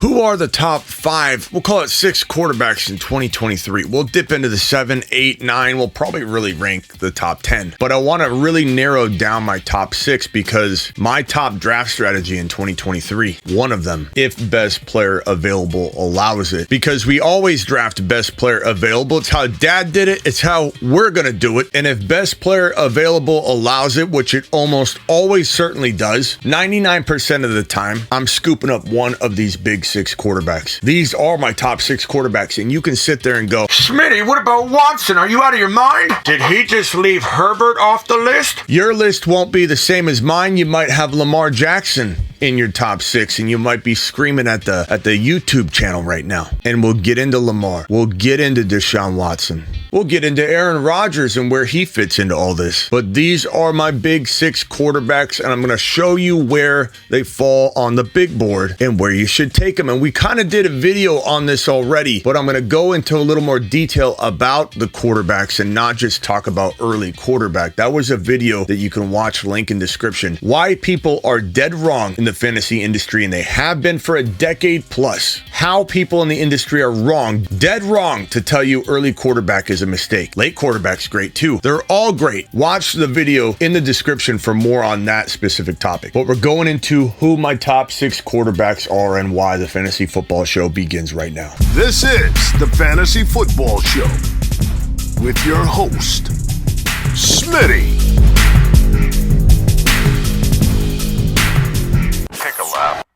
Who are the top 5, we'll call it 6 quarterbacks in 2023? We'll dip into the 7, 8, 9. We'll probably really rank the top 10. But I want to really narrow down my top 6 because my top draft strategy in 2023, one of them, if best player available allows it. Because we always draft best player available. It's how Dad did it. It's how we're going to do it. And if best player available allows it, which it almost always certainly does, 99% of the time, I'm scooping up one of these big 6 quarterbacks. These are my top 6 quarterbacks, and you can sit there and go, Smitty, what about Watson? Are you out of your mind? Did he just leave Herbert off the list? Your list won't be the same as mine. You might have Lamar Jackson in your top 6, and you might be screaming at the YouTube channel right now. And we'll get into Lamar. We'll get into Deshaun Watson. We'll get into Aaron Rodgers and where he fits into all this. But these are my big 6 quarterbacks, and I'm going to show you where they fall on the big board and where you should take them. And we kind of did a video on this already, but I'm going to go into a little more detail about the quarterbacks and not just talk about early quarterback. That was a video that you can watch, link in description. Why people are dead wrong in the fantasy industry, and they have been for a decade plus. How people in the industry are wrong, dead wrong, to tell you early quarterback is a mistake. Late quarterback's great too. They're all great. Watch the video in the description for more on that specific topic. But we're going into who my top 6 quarterbacks are and why the Fantasy Football Show begins right now. This is the Fantasy Football Show with your host, Smitty. Take a lap.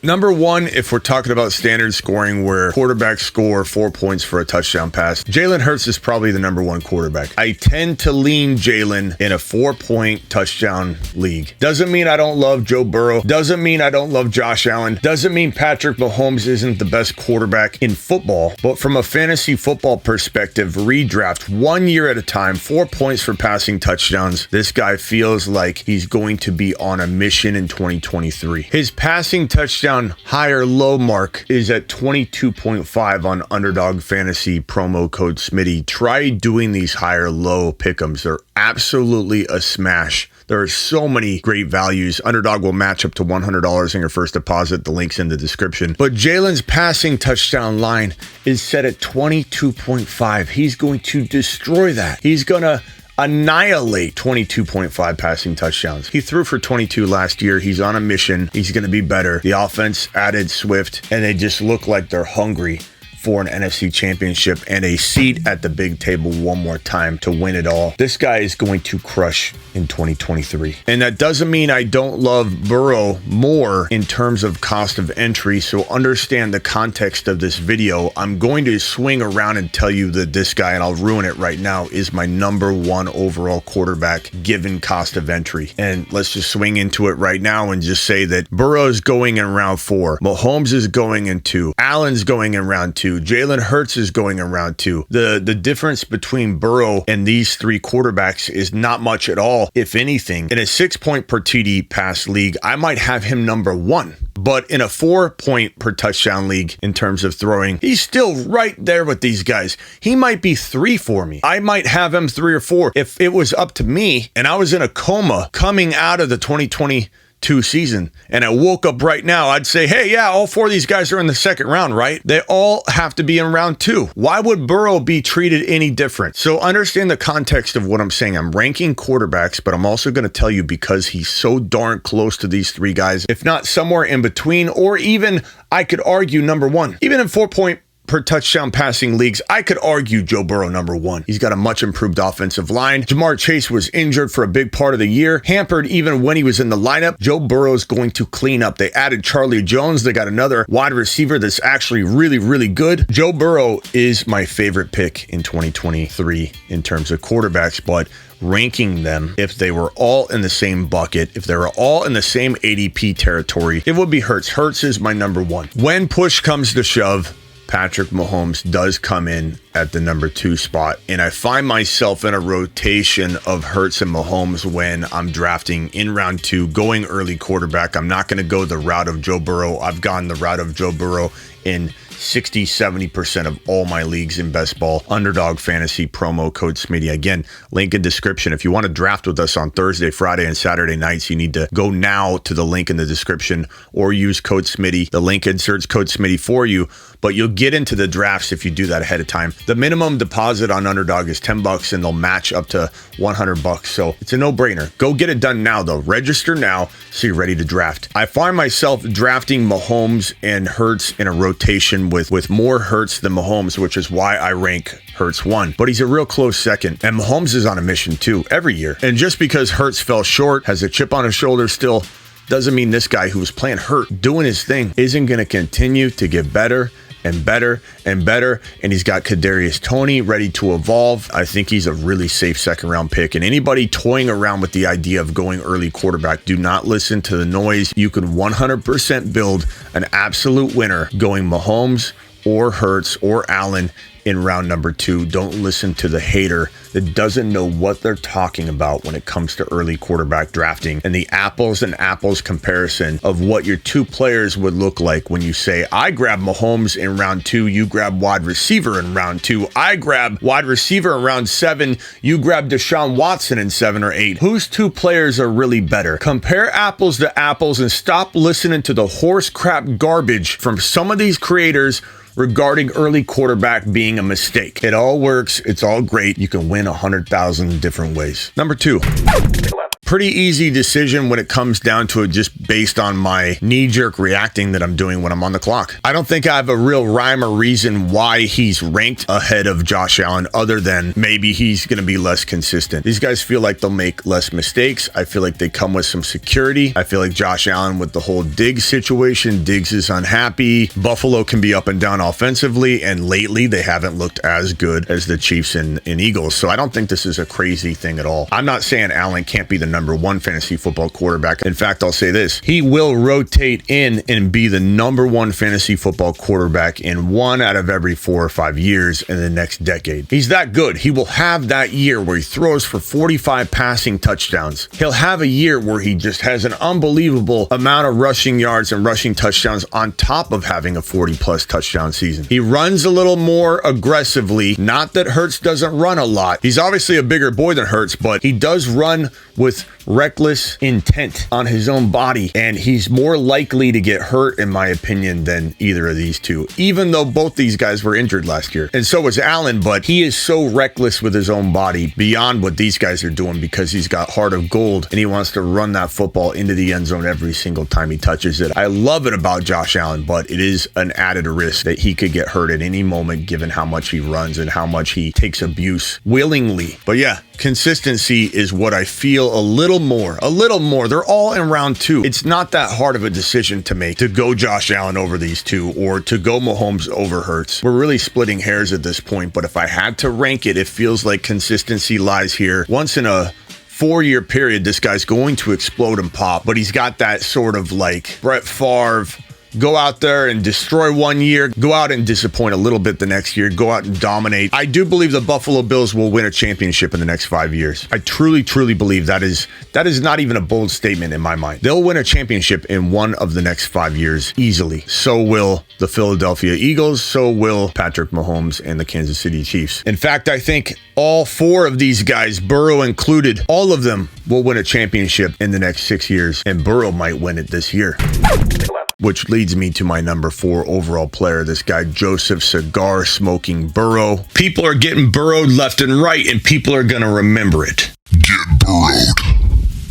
Number 1, if we're talking about standard scoring where quarterbacks score 4 points for a touchdown pass, Jalen Hurts is probably the number 1 quarterback. I tend to lean Jalen in a 4-point touchdown league. Doesn't mean I don't love Joe Burrow. Doesn't mean I don't love Josh Allen. Doesn't mean Patrick Mahomes isn't the best quarterback in football. But from a fantasy football perspective, redraft 1 year at a time, 4 points for passing touchdowns. This guy feels like he's going to be on a mission in 2023. His passing touchdown higher low mark is at 22.5 on Underdog Fantasy, promo code Smitty. Try doing these higher low pick'ems. They're absolutely a smash. There are so many great values. Underdog will match up to $100 in your first deposit. The link's in the description. But Jalen's passing touchdown line is set at 22.5. He's going to destroy that. He's going to annihilate 22.5 passing touchdowns. He threw for 22 last year. He's on a mission. He's going to be better. The offense added Swift, and they just look like they're hungry for an NFC championship and a seat at the big table one more time to win it all. This guy is going to crush in 2023. And that doesn't mean I don't love Burrow more in terms of cost of entry. So understand the context of this video. I'm going to swing around and tell you that this guy, and I'll ruin it right now, is my number 1 overall quarterback given cost of entry. And let's just swing into it right now and just say that Burrow's going in round 4. Mahomes is going in 2. Allen's going in round 2. Jalen Hurts is going in round 2. The difference between Burrow and these 3 quarterbacks is not much at all, if anything. In a 6-point per TD pass league, I might have him number 1. But in a 4-point per touchdown league in terms of throwing, he's still right there with these guys. He might be 3 for me. I might have him 3 or 4. If it was up to me and I was in a coma coming out of the 2022 season and I woke up right now, I'd say, hey, yeah, all 4 of these guys are in the second round, right? They all have to be in round 2. Why would Burrow be treated any different? So understand the context of what I'm saying. I'm ranking quarterbacks, but I'm also going to tell you because he's so darn close to these 3 guys, if not somewhere in between, or even I could argue number 1, even in 4-point per touchdown passing leagues, I could argue Joe Burrow number 1. He's got a much improved offensive line. Jamar Chase was injured for a big part of the year, hampered even when he was in the lineup. Joe Burrow's going to clean up. They added Charlie Jones. They got another wide receiver that's actually really, really good. Joe Burrow is my favorite pick in 2023 in terms of quarterbacks, but ranking them, if they were all in the same bucket, if they were all in the same ADP territory, it would be Hurts. Hurts is my number 1. When push comes to shove, Patrick Mahomes does come in at the number 2 spot. And I find myself in a rotation of Hurts and Mahomes when I'm drafting in round 2, going early quarterback. I'm not going to go the route of Joe Burrow. I've gone the route of Joe Burrow in 60-70% of all my leagues in best ball. Underdog Fantasy, promo code Smitty. Again, link in description. If you want to draft with us on Thursday, Friday, and Saturday nights, you need to go now to the link in the description or use code Smitty. The link inserts code Smitty for you, but you'll get into the drafts if you do that ahead of time. The minimum deposit on Underdog is $10 and they'll match up to $100. So it's a no-brainer. Go get it done now though. Register now so you're ready to draft. I find myself drafting Mahomes and Hurts in a rotation with more Hurts than Mahomes, which is why I rank Hurts 1. But he's a real close second. And Mahomes is on a mission too, every year. And just because Hurts fell short, has a chip on his shoulder still, doesn't mean this guy who was playing hurt, doing his thing, isn't going to continue to get better and better and better. And he's got Kadarius Toney ready to evolve. I think he's a really safe second round pick. And anybody toying around with the idea of going early quarterback, do not listen to the noise. You can 100% build an absolute winner going Mahomes or Hurts or Allen in round number 2. Don't listen to the hater that doesn't know what they're talking about when it comes to early quarterback drafting and the apples and apples comparison of what your two players would look like when you say, I grab Mahomes in round 2, you grab wide receiver in round 2, I grab wide receiver in round 7, you grab Deshaun Watson in 7 or 8. Whose two players are really better? Compare apples to apples and stop listening to the horse crap garbage from some of these creators regarding early quarterback being a mistake. It all works. It's all great. You can win 100,000 different ways. Number 2. Pretty easy decision when it comes down to it, just based on my knee-jerk reacting that I'm doing when I'm on the clock. I don't think I have a real rhyme or reason why he's ranked ahead of Josh Allen, other than maybe he's going to be less consistent. These guys feel like they'll make less mistakes. I feel like they come with some security. I feel like Josh Allen with the whole Diggs situation, Diggs is unhappy. Buffalo can be up and down offensively, and lately they haven't looked as good as the Chiefs and Eagles. So I don't think this is a crazy thing at all. I'm not saying Allen can't be the number 1 fantasy football quarterback. In fact, I'll say this. He will rotate in and be the number 1 fantasy football quarterback in 1 out of every 4 or 5 years in the next decade. He's that good. He will have that year where he throws for 45 passing touchdowns. He'll have a year where he just has an unbelievable amount of rushing yards and rushing touchdowns on top of having a 40-plus touchdown season. He runs a little more aggressively. Not that Hurts doesn't run a lot. He's obviously a bigger boy than Hurts, but he does run with reckless intent on his own body, and he's more likely to get hurt, in my opinion, than either of these two, even though both these guys were injured last year. And so was Allen, but he is so reckless with his own body beyond what these guys are doing because he's got heart of gold and he wants to run that football into the end zone every single time he touches it. I love it about Josh Allen, but it is an added risk that he could get hurt at any moment given how much he runs and how much he takes abuse willingly. But yeah, consistency is what I feel a little more. They're all in round 2. It's not that hard of a decision to make to go Josh Allen over these two or to go Mahomes over Hurts. We're really splitting hairs at this point, but if I had to rank it, it feels like consistency lies here. Once in a 4-year period, this guy's going to explode and pop, but he's got that sort of like Brett Favre, go out there and destroy 1 year, go out and disappoint a little bit the next year, go out and dominate. I do believe the Buffalo Bills will win a championship in the next 5 years. I truly, truly believe that is not even a bold statement in my mind. They'll win a championship in 1 of the next 5 years easily. So will the Philadelphia Eagles, so will Patrick Mahomes and the Kansas City Chiefs. In fact, I think all 4 of these guys, Burrow included, all of them will win a championship in the next 6 years, and Burrow might win it this year. Which leads me to my number 4 overall player, this guy, Joseph Cigar Smoking Burrow. People are getting burrowed left and right, and people are going to remember it. Get burrowed.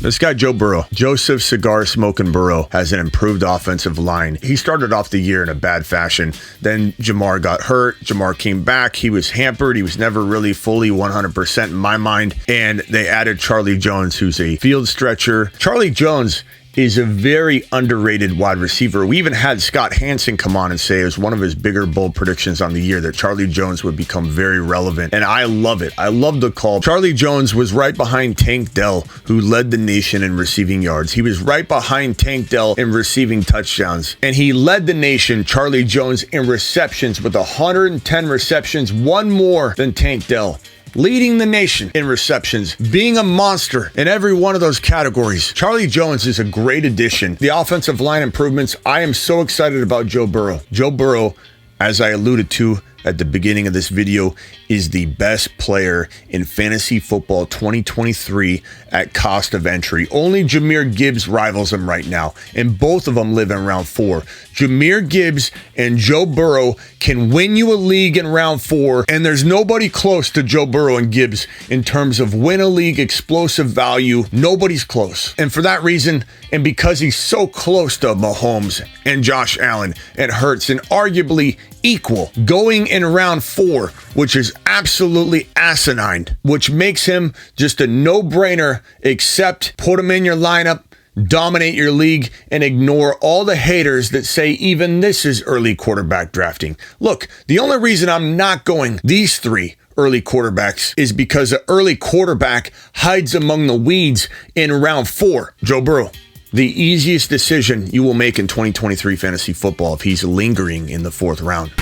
This guy, Joe Burrow, Joseph Cigar Smoking Burrow, has an improved offensive line. He started off the year in a bad fashion. Then Jamar got hurt. Jamar came back. He was hampered. He was never really fully 100% in my mind. And they added Charlie Jones, who's a field stretcher. Charlie Jones is a very underrated wide receiver. We even had Scott Hansen come on and say it was one of his bigger bold predictions on the year that Charlie Jones would become very relevant. And I love it. I love the call. Charlie Jones was right behind Tank Dell, who led the nation in receiving yards. He was right behind Tank Dell in receiving touchdowns. And he led the nation, Charlie Jones, in receptions with 110 receptions, one more than Tank Dell. Leading the nation in receptions, being a monster in every one of those categories. Charlie Jones is a great addition. The offensive line improvements, I am so excited about Joe Burrow. Joe Burrow as I alluded to at the beginning of this video, is the best player in fantasy football 2023 at cost of entry. Only Jahmyr Gibbs rivals him right now, and both of them live in round 4. Jahmyr Gibbs and Joe Burrow can win you a league in round 4, and there's nobody close to Joe Burrow and Gibbs in terms of win a league explosive value. Nobody's close. And for that reason, and because he's so close to Mahomes and Josh Allen and Hurts, and arguably equal going in round 4, which is absolutely asinine, which makes him just a no-brainer, except put him in your lineup, dominate your league, and ignore all the haters that say even this is early quarterback drafting. Look, the only reason I'm not going these 3 early quarterbacks is because an early quarterback hides among the weeds in round 4. Joe Burrow, the easiest decision you will make in 2023 fantasy football if he's lingering in the 4th round.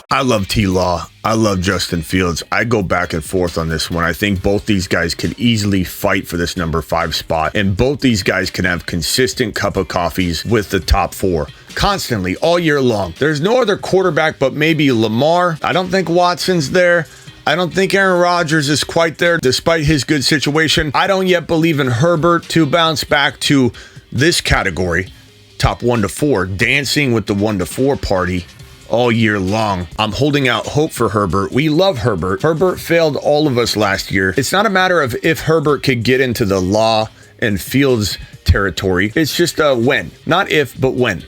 I love T-Law. I love Justin Fields. I go back and forth on this one. I think both these guys could easily fight for this number 5 spot, and both these guys can have consistent cup of coffees with the top 4 constantly all year long. There's no other quarterback but maybe Lamar. I don't think Watson's there. I don't think Aaron Rodgers is quite there despite his good situation. I don't yet believe in Herbert to bounce back to this category, top 1 to 4, dancing with the 1 to 4 party all year long. I'm holding out hope for Herbert. We love Herbert. Herbert failed all of us last year. It's not a matter of if Herbert could get into the Law and Fields territory. It's just a when. Not if, but when.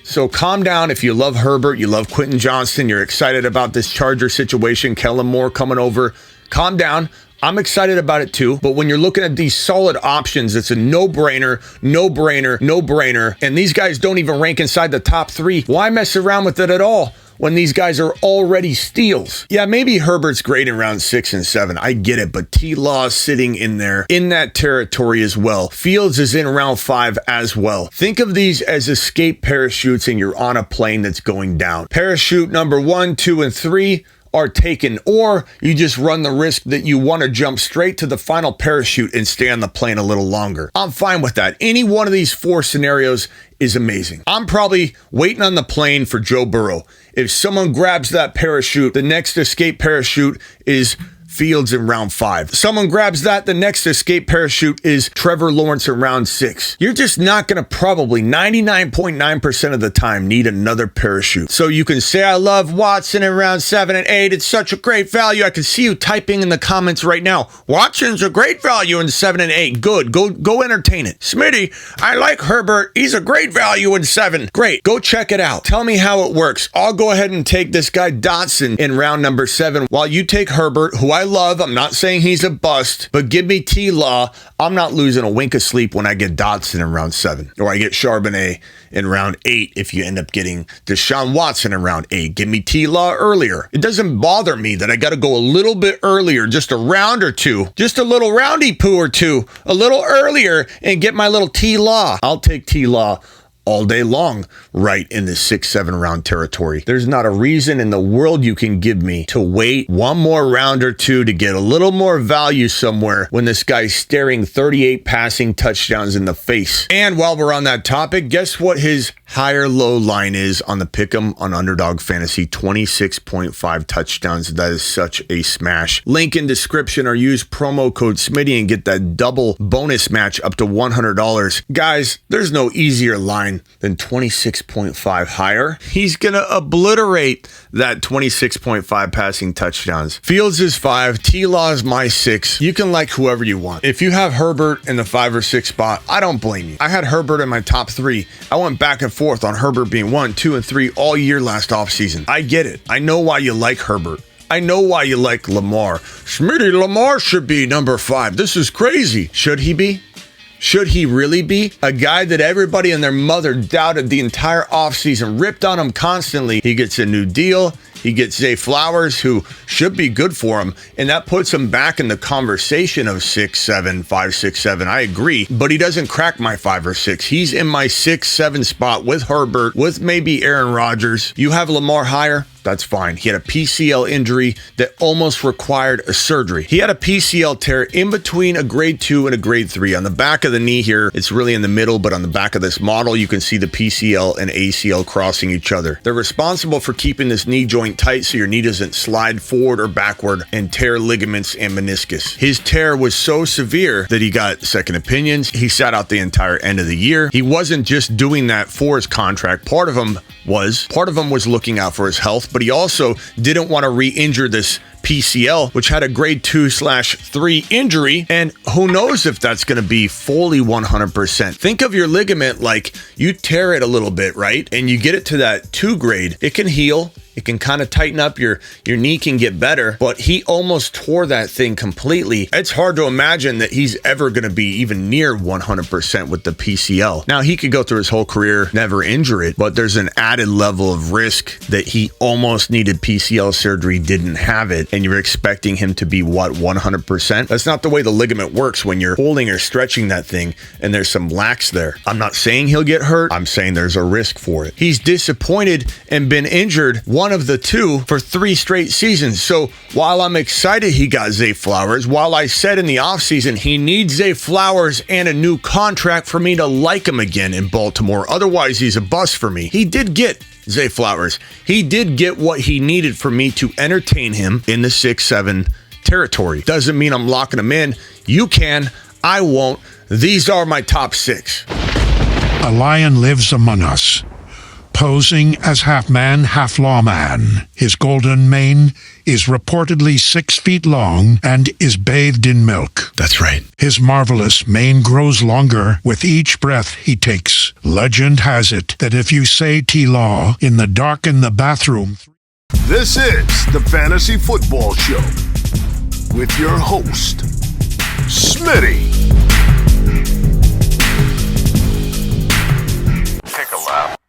So calm down if you love Herbert, you love Quentin Johnston, you're excited about this Charger situation, Kellen Moore coming over. Calm down. I'm excited about it too, but when you're looking at these solid options, it's a no-brainer, no-brainer, no-brainer, and these guys don't even rank inside the top 3. Why mess around with it at all when these guys are already steals? Yeah, maybe Herbert's great in round 6 and 7. I get it, but T-Law is sitting in there in that territory as well. Fields is in round 5 as well. Think of these as escape parachutes and you're on a plane that's going down. Parachute number 1, 2, and 3 are taken, or you just run the risk that you want to jump straight to the final parachute and stay on the plane a little longer. I'm fine with that. Any one of these 4 scenarios is amazing. I'm probably waiting on the plane for Joe Burrow. If someone grabs that parachute, the next escape parachute is Fields in round 5. Someone grabs that, the next escape parachute is Trevor Lawrence in round 6. You're just not going to probably 99.9% of the time need another parachute. So you can say, I love Watson in round 7 and 8. It's such a great value. I can see you typing in the comments right now. Watson's a great value in 7 and 8. Good. Go entertain it. Smitty, I like Herbert. He's a great value in 7. Great. Go check it out. Tell me how it works. I'll go ahead and take this guy Dotson in round number 7 while you take Herbert, who I love. I'm not saying he's a bust, but give me T-Law. I'm not losing a wink of sleep when I get Dotson in round 7, or I get Charbonnet in round 8 if you end up getting Deshaun Watson in round 8. Give me T-Law earlier. It doesn't bother me that I got to go a little bit earlier, just a round or 2, just a little roundy poo or 2, a little earlier, and get my little T-Law. I'll take T-Law all day long, right in the 6-7 round territory. There's not a reason in the world you can give me to wait one more round or 2 to get a little more value somewhere when this guy's staring 38 passing touchdowns in the face. And while we're on that topic, guess what his higher low line is on the Pick'em on Underdog Fantasy? 26.5 touchdowns. That is such a smash. Link in description, or use promo code Smitty and get that double bonus match up to $100. Guys, there's no easier line than 26.5 higher. He's gonna obliterate that 26.5 passing touchdowns. Fields is 5, T-Law is my 6. You can like whoever you want. If you have Herbert in the 5 or 6 spot, I don't blame you. I had Herbert in my top 3. I went back and forth on Herbert being 1, 2, and 3 all year last offseason. I get it. I know why you like Herbert. I know why you like Lamar. Smitty, Lamar should be number 5. This is crazy. Should he be? Should he really be? A guy that everybody and their mother doubted the entire offseason, ripped on him constantly. He gets a new deal. He gets Zay Flowers, who should be good for him, and that puts him back in the conversation of 6'7", 5'6", I agree, but he doesn't crack my 5 or 6. He's in my 6'7" spot with Herbert, with maybe Aaron Rodgers. You have Lamar higher? That's fine. He had a PCL injury that almost required a surgery. He had a PCL tear in between a grade 2 and a grade 3. On the back of the knee here, it's really in the middle, but on the back of this model, you can see the PCL and ACL crossing each other. They're responsible for keeping this knee joint tight so your knee doesn't slide forward or backward and tear ligaments and meniscus. His tear was so severe that he got second opinions. He sat out the entire end of the year. He wasn't just doing that for his contract. Part of him was looking out for his health, but he also didn't want to re-injure this PCL, which had a grade 2/3 injury, and who knows if that's going to be fully 100%. Think of your ligament like you tear it a little bit, right? And you get it to that 2 grade. It can heal. It can kind of tighten up, your knee can get better, but he almost tore that thing completely. It's hard to imagine that he's ever going to be even near 100% with the PCL. Now, he could go through his whole career, never injure it, but there's an added level of risk that he almost needed PCL surgery, didn't have it, and you're expecting him to be, 100%? That's not the way the ligament works when you're holding or stretching that thing and there's some lax there. I'm not saying he'll get hurt. I'm saying there's a risk for it. He's disappointed and been injured, one of the 2 for 3 straight seasons. So while I'm excited he got Zay Flowers, while I said in the offseason he needs Zay Flowers and a new contract for me to like him again in Baltimore, otherwise he's a bust for me, he did get Zay Flowers. He did get what he needed for me to entertain him in the 6'7" territory. Doesn't mean I'm locking him in. You can. I won't. These are my top 6. A lion lives among us, posing as half-man, half-lawman. His golden mane is reportedly 6 feet long and is bathed in milk. That's right. His marvelous mane grows longer with each breath he takes. Legend has it that if you say T-Law in the dark in the bathroom... This is the Fantasy Football Show with your host, Smitty. Take a lap.